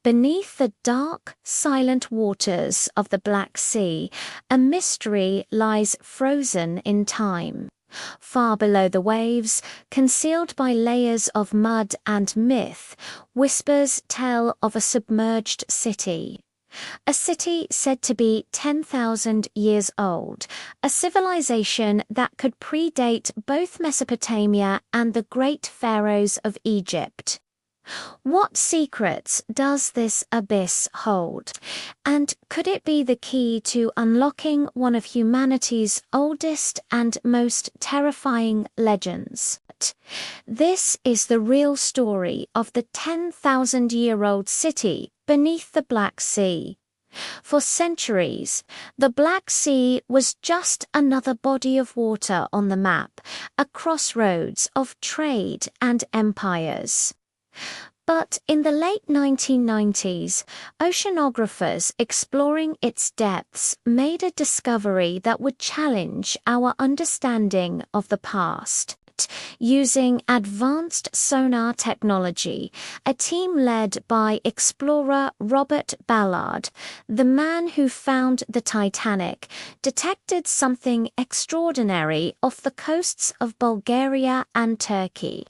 Beneath the dark, silent waters of the Black Sea, a mystery lies frozen in time. Far below the waves, concealed by layers of mud and myth, whispers tell of a submerged city. A city said to be 10,000 years old, a civilization that could predate both Mesopotamia and the great pharaohs of Egypt. What secrets does this abyss hold? And could it be the key to unlocking one of humanity's oldest and most terrifying legends? This is the real story of the 10,000-year-old city beneath the Black Sea. For centuries, the Black Sea was just another body of water on the map, a crossroads of trade and empires. But in the late 1990s, oceanographers exploring its depths made a discovery that would challenge our understanding of the past. Using advanced sonar technology, a team led by explorer Robert Ballard, the man who found the Titanic, detected something extraordinary off the coasts of Bulgaria and Turkey.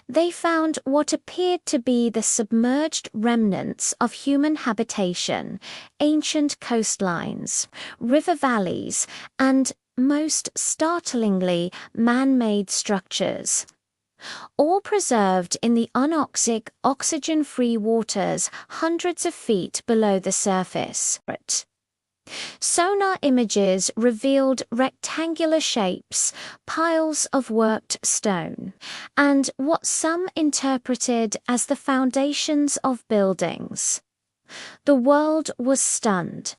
They found what appeared to be the submerged remnants of human habitation, ancient coastlines, river valleys, and, most startlingly, man-made structures. All preserved in the anoxic, oxygen-free waters hundreds of feet below the surface. Sonar images revealed rectangular shapes, piles of worked stone, and what some interpreted as the foundations of buildings. The world was stunned.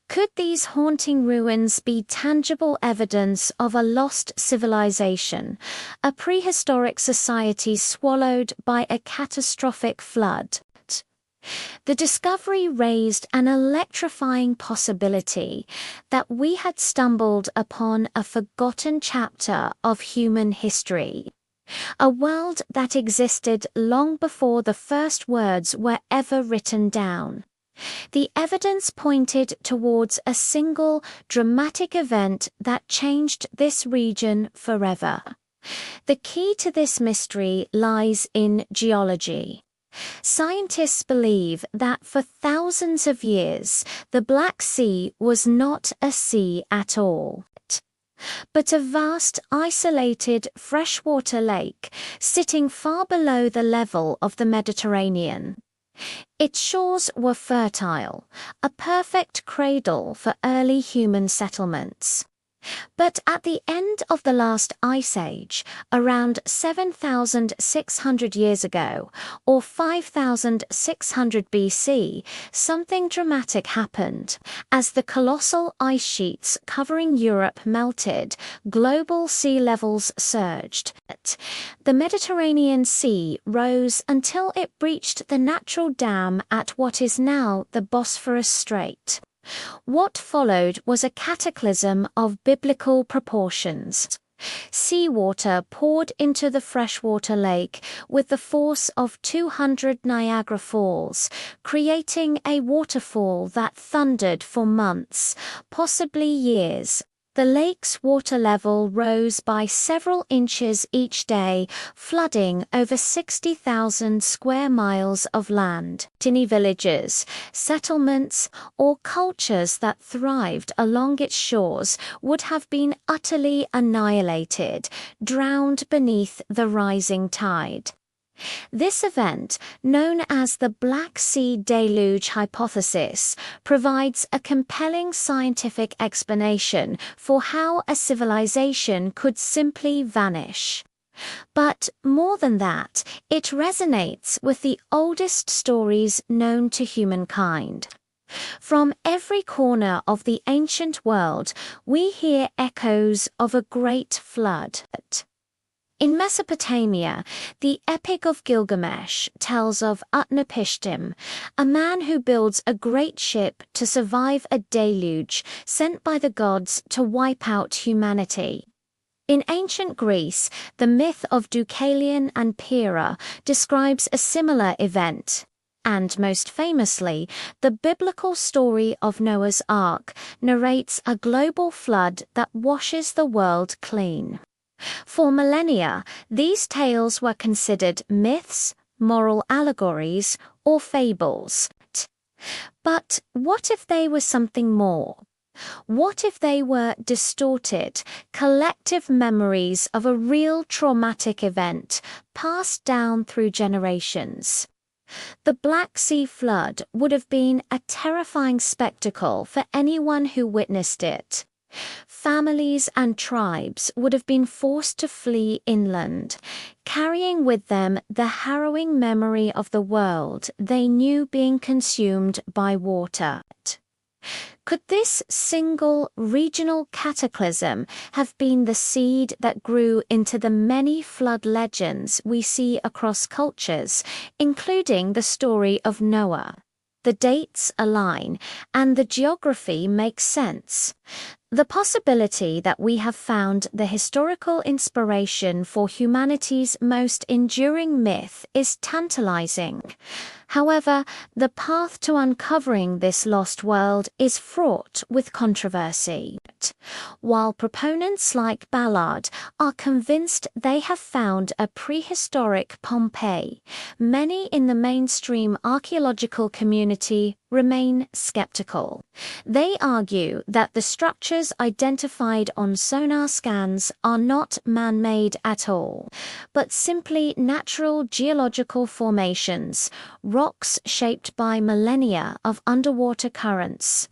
Could these haunting ruins be tangible evidence of a lost civilization, a prehistoric society swallowed by a catastrophic flood? The discovery raised an electrifying possibility that we had stumbled upon a forgotten chapter of human history, a world that existed long before the first words were ever written down. The evidence pointed towards a single, dramatic event that changed this region forever. The key to this mystery lies in geology. Scientists believe that for thousands of years, the Black Sea was not a sea at all, but a vast, isolated freshwater lake sitting far below the level of the Mediterranean. Its shores were fertile, a perfect cradle for early human settlements. But at the end of the last ice age, around 7,600 years ago, or 5,600 BC, something dramatic happened. As the colossal ice sheets covering Europe melted, global sea levels surged. The Mediterranean Sea rose until it breached the natural dam at what is now the Bosphorus Strait. What followed was a cataclysm of biblical proportions. Seawater poured into the freshwater lake with the force of 200 Niagara Falls, creating a waterfall that thundered for months, possibly years. The lake's water level rose by several inches each day, flooding over 60,000 square miles of land. Tiny villages, settlements, or cultures that thrived along its shores would have been utterly annihilated, drowned beneath the rising tide. This event, known as the Black Sea Deluge hypothesis, provides a compelling scientific explanation for how a civilization could simply vanish. But more than that, it resonates with the oldest stories known to humankind. From every corner of the ancient world, we hear echoes of a great flood. In Mesopotamia, the Epic of Gilgamesh tells of Utnapishtim, a man who builds a great ship to survive a deluge sent by the gods to wipe out humanity. In ancient Greece, the myth of Deucalion and Pyrrha describes a similar event. and most famously, the biblical story of Noah's Ark narrates a global flood that washes the world clean. For millennia, these tales were considered myths, moral allegories, or fables. But what if they were something more? What if they were distorted, collective memories of a real traumatic event passed down through generations? The Black Sea flood would have been a terrifying spectacle for anyone who witnessed it. Families and tribes would have been forced to flee inland, carrying with them the harrowing memory of the world they knew being consumed by water. Could this single regional cataclysm have been the seed that grew into the many flood legends we see across cultures, including the story of Noah? The dates align, and the geography makes sense. The possibility that we have found the historical inspiration for humanity's most enduring myth is tantalizing. However, the path to uncovering this lost world is fraught with controversy. While proponents like Ballard are convinced they have found a prehistoric Pompeii, many in the mainstream archaeological community remain skeptical. They argue that the structures identified on sonar scans are not man-made at all, but simply natural geological formations, rocks shaped by millennia of underwater currents.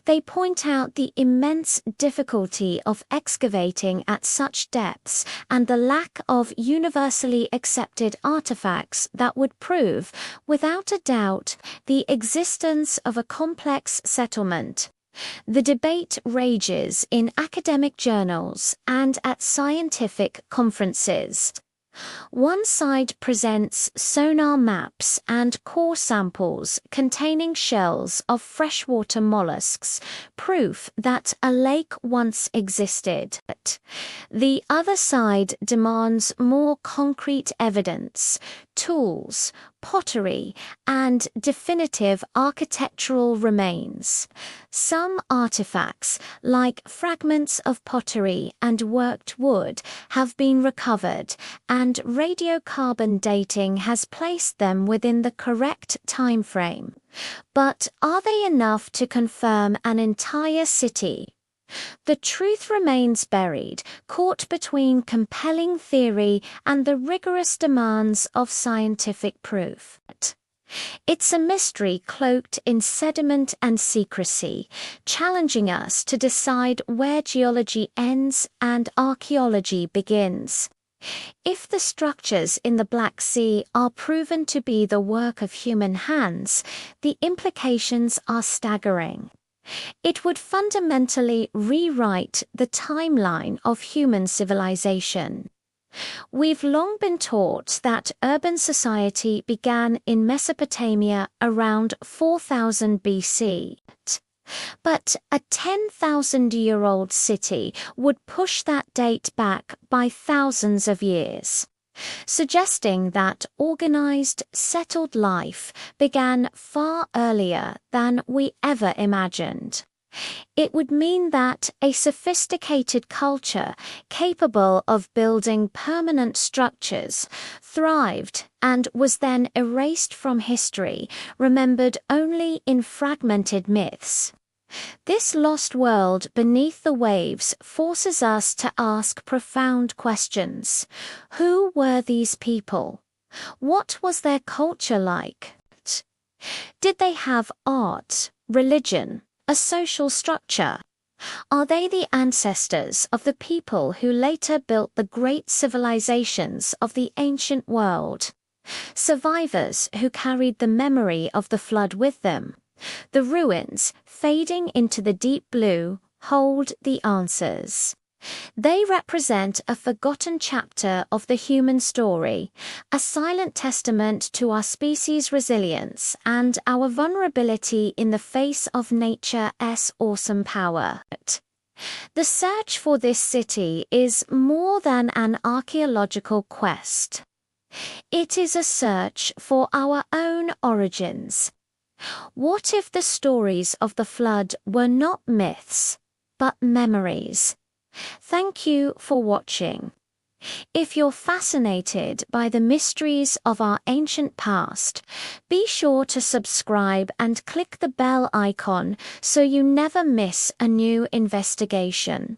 They point out the immense difficulty of excavating at such depths and the lack of universally accepted artifacts that would prove, without a doubt, the existence of a complex settlement. The debate rages in academic journals and at scientific conferences. One side presents sonar maps and core samples containing shells of freshwater mollusks, proof that a lake once existed. The other side demands more concrete evidence, tools, pottery, and definitive architectural remains. Some artifacts, like fragments of pottery and worked wood, have been recovered, and radiocarbon dating has placed them within the correct time frame. But are they enough to confirm an entire city? The truth remains buried, caught between compelling theory and the rigorous demands of scientific proof. It's a mystery cloaked in sediment and secrecy, challenging us to decide where geology ends and archaeology begins. If the structures in the Black Sea are proven to be the work of human hands, the implications are staggering. It would fundamentally rewrite the timeline of human civilization. We've long been taught that urban society began in Mesopotamia around 4000 BC. But a 10,000-year-old city would push that date back by thousands of years, suggesting that organized, settled life began far earlier than we ever imagined. It would mean that a sophisticated culture capable of building permanent structures thrived and was then erased from history, remembered only in fragmented myths. This lost world beneath the waves forces us to ask profound questions. Who were these people? What was their culture like? Did they have art, religion, a social structure? Are they the ancestors of the people who later built the great civilizations of the ancient world? Survivors who carried the memory of the flood with them? The ruins, fading into the deep blue, hold the answers. They represent a forgotten chapter of the human story, a silent testament to our species' resilience and our vulnerability in the face of nature's awesome power. The search for this city is more than an archaeological quest. It is a search for our own origins. What if the stories of the flood were not myths, but memories? Thank you for watching. If you're fascinated by the mysteries of our ancient past, be sure to subscribe and click the bell icon so you never miss a new investigation.